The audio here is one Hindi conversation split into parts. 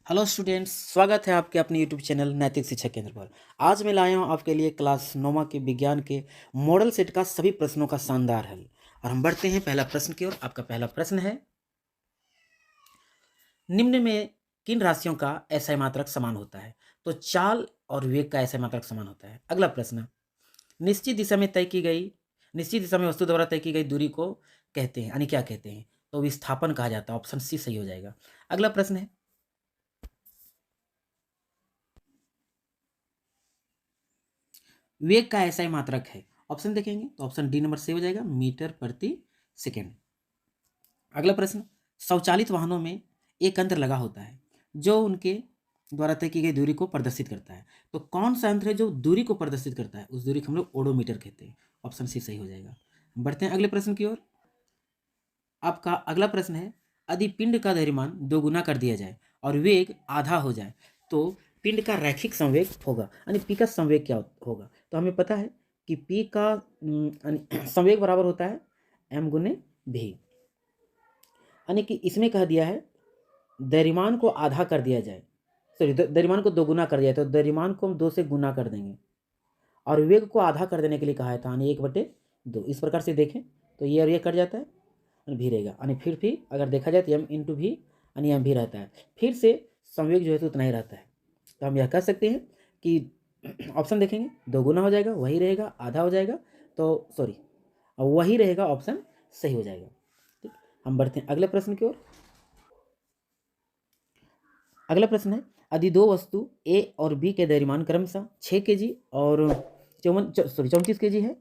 हेलो स्टूडेंट्स, स्वागत है आपके अपने यूट्यूब चैनल नैतिक शिक्षा केंद्र पर। आज मैं लाया हूं आपके लिए क्लास 9 के विज्ञान के मॉडल सेट का सभी प्रश्नों का शानदार हल। और हम बढ़ते हैं पहला प्रश्न की ओर। आपका पहला प्रश्न है, निम्न में किन राशियों का एसआई मात्रक समान होता है? तो चाल और वेग का एसआई मात्रक समान होता है। अगला प्रश्न, निश्चित दिशा में निश्चित दिशा में वस्तु द्वारा तय की गई दूरी को कहते हैं, यानी क्या कहते हैं? तो विस्थापन कहा जाता है। ऑप्शन सी सही हो जाएगा। अगला प्रश्न है, वेग का एसआई मात्रक है। ऑप्शन देखेंगे तो ऑप्शन डी नंबर से हो जाएगा, मीटर प्रति सेकेंड। अगला प्रश्न, स्वचालित वाहनों में एक यंत्र लगा होता है जो उनके द्वारा तय की गई दूरी को प्रदर्शित करता है। तो कौन सा यंत्र है जो दूरी को प्रदर्शित करता है? उस दूरी को हम लोग ओडोमीटर कहते हैं। ऑप्शन सी सही हो जाएगा। बढ़ते हैं अगले प्रश्न की ओर। आपका अगला प्रश्न है, यदि पिंड का द्रव्यमान दोगुना कर दिया जाए और वेग आधा हो जाए तो पिंड का रैखिक संवेग होगा, यानी पी का संवेग क्या होगा? तो हमें पता है कि पी का संवेग बराबर होता है एम गुने भी, यानी कि इसमें कह दिया है द्रव्यमान को आधा कर दिया जाए, सॉरी द्रव्यमान को दोगुना कर दिया, तो द्रव्यमान को हम 2 से गुना कर देंगे और वेग को आधा कर देने के लिए कहा है था, यानी 1/2। इस प्रकार से देखें तो ये और ये कट जाता है, भी रहेगा, यानी फिर भी अगर देखा जाए तो एम इंटू भी, यानी एम भी रहता है। फिर से संवेग जो है तो उतना ही रहता है। तो हम यह कह सकते हैं कि ऑप्शन देखेंगे, दोगुना हो जाएगा, वही रहेगा, आधा हो जाएगा, तो सॉरी वही रहेगा, ऑप्शन सही हो जाएगा। ठीक, हम बढ़ते हैं अगले प्रश्न की ओर। अगला प्रश्न है, यदि दो वस्तु ए और बी के द्रव्यमान क्रमशः 6 केजी और 34 केजी है,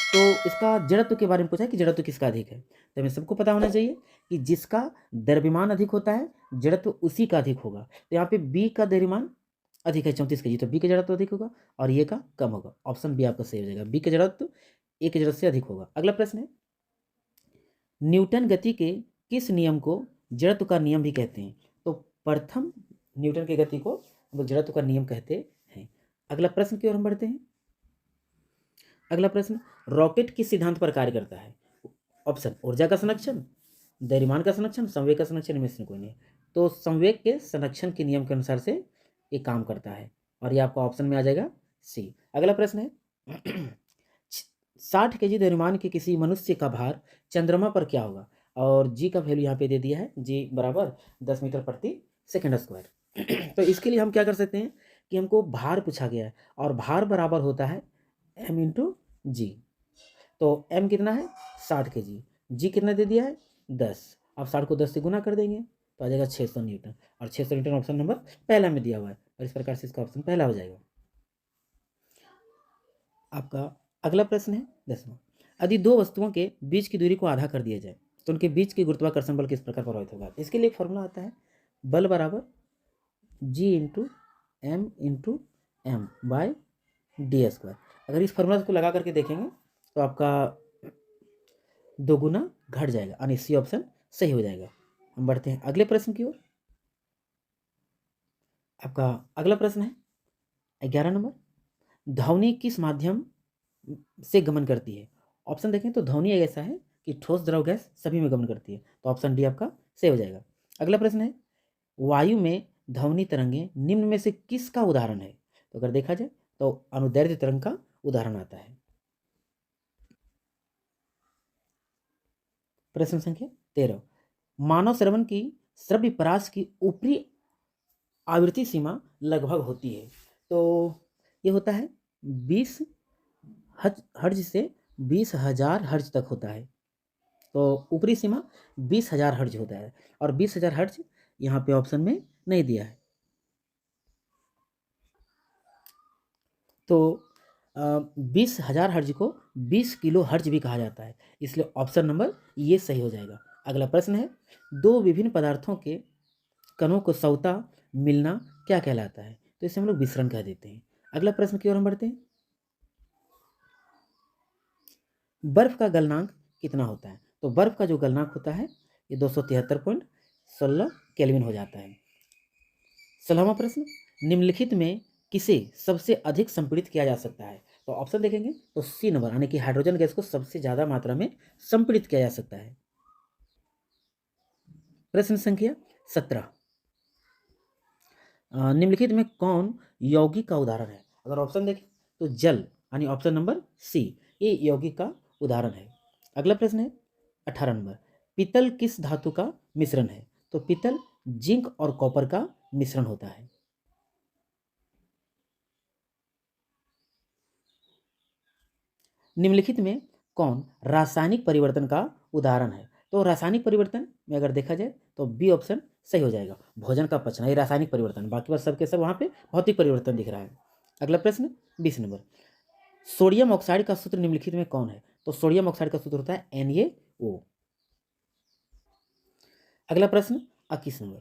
तो इसका जड़त्व के बारे में पूछा है कि जड़त्व किसका अधिक है। तो हमें सबको पता होना चाहिए कि जिसका द्रव्यमान अधिक होता है जड़त्व उसी का अधिक होगा। तो यहाँ पे बी का द्रव्यमान अधिक है 34 केजी, तो बी का जड़त्व अधिक होगा और ये का कम होगा। ऑप्शन बी आपका सही हो जाएगा, बी का जड़त्व ए के जड़त्व से अधिक होगा। अगला प्रश्न है, न्यूटन गति के किस नियम को जड़त्व का नियम भी कहते हैं? तो प्रथम न्यूटन की गति को हम लोग जड़त्व का नियम कहते हैं। अगला प्रश्न की ओर हम बढ़ते हैं। अगला प्रश्न, रॉकेट किस सिद्धांत पर कार्य करता है? ऑप्शन ऊर्जा का संरक्षण, द्रव्यमान का संरक्षण, संवेग का संरक्षण, इनमें से कोई नहीं। तो संवेग के संरक्षण के नियम के अनुसार से ये काम करता है और ये आपका ऑप्शन में आ जाएगा सी। अगला प्रश्न है, 60 केजी द्रव्यमान के किसी मनुष्य का भार चंद्रमा पर क्या होगा? और जी का वैल्यू यहाँ पे दे दिया है, जी बराबर 10 मीटर प्रति सेकंड स्क्वायर। तो इसके लिए हम क्या कर सकते हैं कि हमको भार पूछा गया है और भार बराबर होता है एम इंटू जी। तो एम कितना है 60 केजी, जी कितना दे दिया है 10। अब 60 को 10 से गुना कर देंगे तो आ जाएगा 600 न्यूटन, और 600 न्यूटन ऑप्शन नंबर पहला में दिया हुआ है, और इस प्रकार से इसका ऑप्शन पहला हो जाएगा। आपका अगला प्रश्न है 10वां, यदि दो वस्तुओं के बीच की दूरी को आधा कर दिया जाए तो उनके बीच की गुरुत्वाकर्षण बल किस प्रकार प्रभावित होगा? इसके लिए एक फॉर्मूला आता है, बल बराबर G into M by D square. अगर इस फॉर्मूला को लगा करके देखेंगे तो आपका दोगुना घट जाएगा, यानी सी ऑप्शन सही हो जाएगा। हम बढ़ते हैं अगले प्रश्न की ओर। आपका अगला प्रश्न है 11 नंबर, ध्वनि किस माध्यम से गमन करती है? ऑप्शन देखें तो ध्वनि एक ऐसा है कि ठोस द्रव गैस सभी में गमन करती है, तो ऑप्शन डी आपका सही हो जाएगा। अगला प्रश्न है, वायु में ध्वनि तरंगे निम्न में से किसका उदाहरण है? तो अगर देखा जाए तो अनुदैर्ध्य तरंग का उदाहरण आता है। प्रश्न संख्या 13, मानव श्रवण की श्रव्य परास की ऊपरी आवृत्ति सीमा लगभग होती है। तो ये होता है 20 हर्ज से 20,000 हर्ज तक होता है। तो ऊपरी सीमा 20,000 हर्ज होता है, और 20,000 हर्ज यहाँ पे ऑप्शन में नहीं दिया है। तो 20,000 हर्ज को 20 किलो हर्ज भी कहा जाता है, इसलिए ऑप्शन नंबर ये सही हो जाएगा। अगला प्रश्न है, दो विभिन्न पदार्थों के कणों को सौता मिलना क्या कहलाता है? तो इसे हम लोग विसरण कह देते हैं। अगला प्रश्न की ओर हम बढ़ते हैं, बर्फ का गलनांक कितना होता है? तो बर्फ का जो गलनांक होता है ये 273.16 केल्विन हो जाता है। 16वां प्रश्न, निम्नलिखित में किसे सबसे अधिक संपीड़ित किया जा सकता है? तो ऑप्शन देखेंगे तो सी नंबर, यानी कि हाइड्रोजन गैस को सबसे ज्यादा मात्रा में संपीड़ित किया जा सकता है। प्रश्न संख्या 17, निम्नलिखित में कौन यौगिक का उदाहरण है? अगर ऑप्शन देखें तो जल यानी ऑप्शन नंबर सी, ये यौगिक का उदाहरण है। अगला प्रश्न है 18 नंबर, पीतल किस धातु का मिश्रण है? तो पीतल जिंक और कॉपर का मिश्रण होता है। निम्नलिखित में कौन रासायनिक परिवर्तन का उदाहरण है? तो रासायनिक परिवर्तन में अगर देखा जाए तो बी ऑप्शन सही हो जाएगा, भोजन का पचना, ये रासायनिक परिवर्तन, बाकी बस सबके सब वहाँ पे भौतिक परिवर्तन दिख रहा है। अगला प्रश्न 20 नंबर, सोडियम ऑक्साइड का सूत्र निम्नलिखित में कौन है? तो सोडियम ऑक्साइड का सूत्र होता है NaO। अगला प्रश्न 21 नंबर,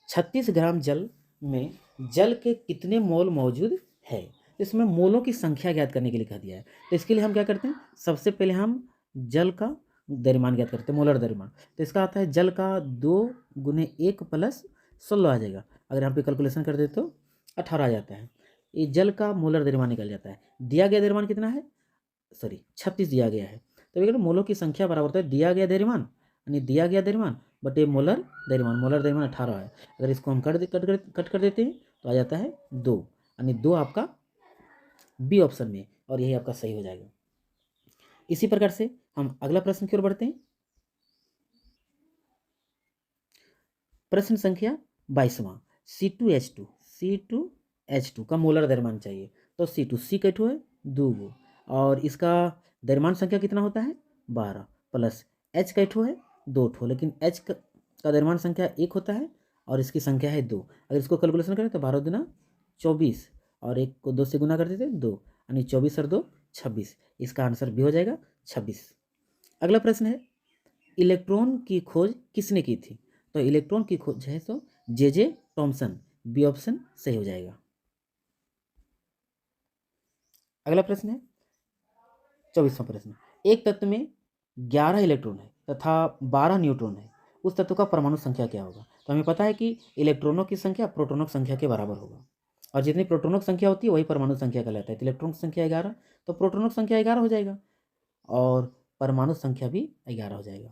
36 ग्राम जल में जल के कितने मोल मौजूद है? इसमें मोलों की संख्या ज्ञात करने के लिए कहा दिया है। तो इसके लिए हम क्या करते हैं, सबसे पहले हम जल का द्रव्यमान ज्ञात करते हैं, मोलर द्रव्यमान। तो इसका आता है जल का 2 × 1 + 16 आ जाएगा। अगर यहाँ पे कैलकुलेशन कर दे तो 18 आ जाता है। ये जल का मोलर द्रव्यमान निकल जाता है। दिया गया द्रव्यमान कितना है? सॉरी 36 दिया गया है। तो ये मोलों की संख्या बराबर होता है दिया गया द्रव्यमान यानी दिया गया द्रव्यमान बटे मोलर द्रव्यमान। मोलर द्रव्यमान 18 है। अगर इसको हम कट कर देते हैं तो आ जाता है 2, यानी 2 आपका बी ऑप्शन में, और यही आपका सही हो जाएगा। इसी प्रकार से हम अगला प्रश्न की ओर बढ़ते हैं। प्रश्न संख्या 22वां, C2H2 का मोलर द्रव्यमान चाहिए। तो C कैठो है 2 गो, और इसका द्रव्यमान संख्या कितना होता है 12, प्लस H कैठो है 2 ठो, लेकिन H का द्रव्यमान संख्या 1 होता है और इसकी संख्या है 2। अगर इसको कैलकुलेशन करें तो 12 दूना 24, और 1 को 2 से गुना कर देते 2, यानी 24 और 2 26। इसका आंसर भी हो जाएगा 26। अगला प्रश्न है, इलेक्ट्रॉन की खोज किसने की थी? तो इलेक्ट्रॉन की खोज है तो J.J. टॉमसन, बी ऑप्शन सही हो जाएगा। अगला प्रश्न है 24वां प्रश्न, एक तत्व में 11 इलेक्ट्रॉन है तथा 12 न्यूट्रॉन है, उस तत्व का परमाणु संख्या क्या होगा? तो हमें पता है कि इलेक्ट्रॉनों की संख्या प्रोटॉनों की संख्या के बराबर होगा, और जितनी प्रोटॉनों की संख्या होती है वही परमाणु संख्या कहलाता है। तो इलेक्ट्रॉन की संख्या 11, तो प्रोटॉनों की संख्या 11 हो जाएगा, और परमाणु संख्या भी 11 हो जाएगा।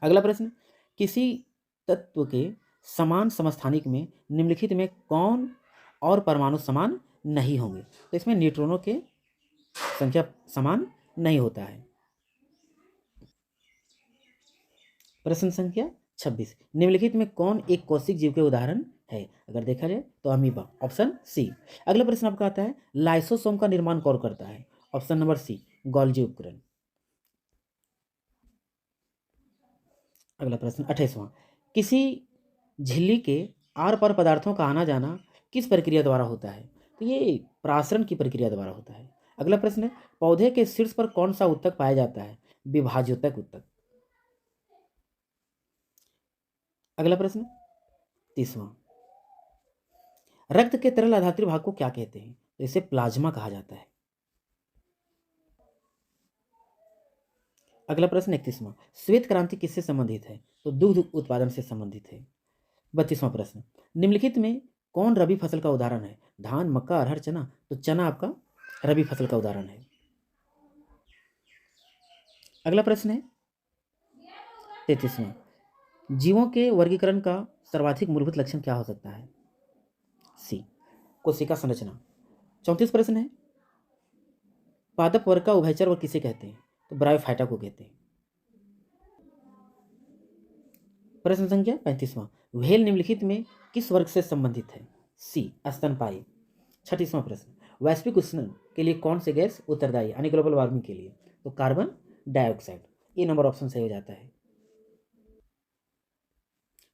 अगला प्रश्न, किसी तत्व के समान समस्थानिक में निम्नलिखित में कौन और परमाणु समान नहीं होंगे? तो इसमें न्यूट्रॉनों के संख्या समान नहीं होता है। प्रश्न संख्या 26, निम्नलिखित में कौन एक कोशिक जीव के उदाहरण है? अगर देखा जाए तो अमीबा, ऑप्शन सी। अगला प्रश्न आपका आता है, लाइसोसोम का निर्माण कौन करता है? ऑप्शन नंबर सी, गोल्जी उपकरण। अगला प्रश्न 28वां, किसी झिल्ली के आर पार पदार्थों का आना जाना किस प्रक्रिया द्वारा होता है? तो ये प्रासरण की प्रक्रिया द्वारा होता है। अगला प्रश्न है, पौधे के शीर्ष पर कौन सा उत्तक पाया जाता है? विभाज्योतक उत्तक। अगला प्रश्न 30वां, रक्त के तरल आधात्री भाग को क्या कहते हैं? तो इसे प्लाज्मा कहा जाता है। अगला प्रश्न 31वां, श्वेत क्रांति किससे संबंधित है? तो दुग्ध उत्पादन से संबंधित है। 32वां प्रश्न, निम्नलिखित में कौन रबी फसल का उदाहरण है? धान, मक्का, अरहर, चना। तो चना आपका रबी फसल का उदाहरण है। अगला प्रश्न है 33वां, जीवों के वर्गीकरण का सर्वाधिक मूलभूत लक्षण क्या हो सकता है? सी, कोशिका संरचना। 34 प्रश्न है, पादप वर्ग का उभयचर वर्ग किसे कहते हैं? तो ब्रायोफाइटा को कहते हैं। प्रश्न संख्या 35वां, व्हेल निम्नलिखित में किस वर्ग से संबंधित है? सी, स्तनपायी। 36वां प्रश्न, वैश्विक उष्णन के लिए कौन से गैस उत्तरदायी यानी ग्लोबल वार्मिंग के लिए? तो कार्बन डाइऑक्साइड। ये नंबर ऑप्शन सही हो जाता है।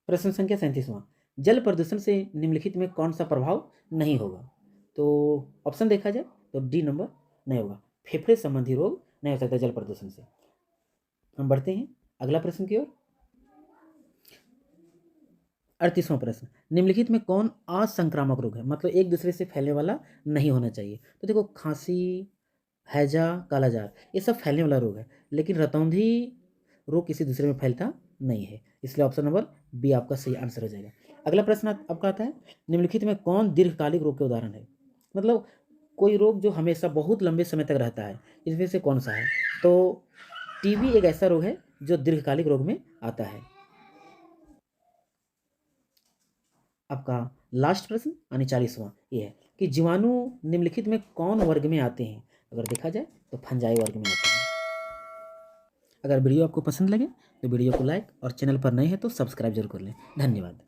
प्रश्न संख्या 37वां, जल प्रदूषण से निम्नलिखित में कौन सा प्रभाव नहीं होगा? तो ऑप्शन देखा जाए तो डी नंबर नहीं होगा, फेफड़े संबंधी रोग नहीं हो सकता जल प्रदूषण से। हम बढ़ते हैं अगला प्रश्न की ओर। 38वां प्रश्न, निम्नलिखित में कौन असंक्रामक रोग है, मतलब एक दूसरे से फैलने वाला नहीं होना चाहिए? तो देखो, खांसी, हैजा, कालाजार, ये सब फैलने वाला रोग है, लेकिन रतौंधी रोग किसी दूसरे में फैलता नहीं है, इसलिए ऑप्शन नंबर बी आपका सही आंसर हो जाएगा। अगला प्रश्न आपका आता है, निम्नलिखित में कौन दीर्घकालिक रोग के उदाहरण है? मतलब कोई रोग जो हमेशा बहुत लंबे समय तक रहता है, इसमें से कौन सा है? तो टीबी एक ऐसा रोग है जो दीर्घकालिक रोग में आता है। आपका लास्ट प्रश्न यानी 40वां ये है कि जीवाणु निम्नलिखित में कौन वर्ग में आते हैं? अगर देखा जाए तो फंजाई वर्ग में आते हैं। अगर वीडियो आपको पसंद लगे तो वीडियो को लाइक और चैनल पर नए हैं तो सब्सक्राइब जरूर कर लें। धन्यवाद।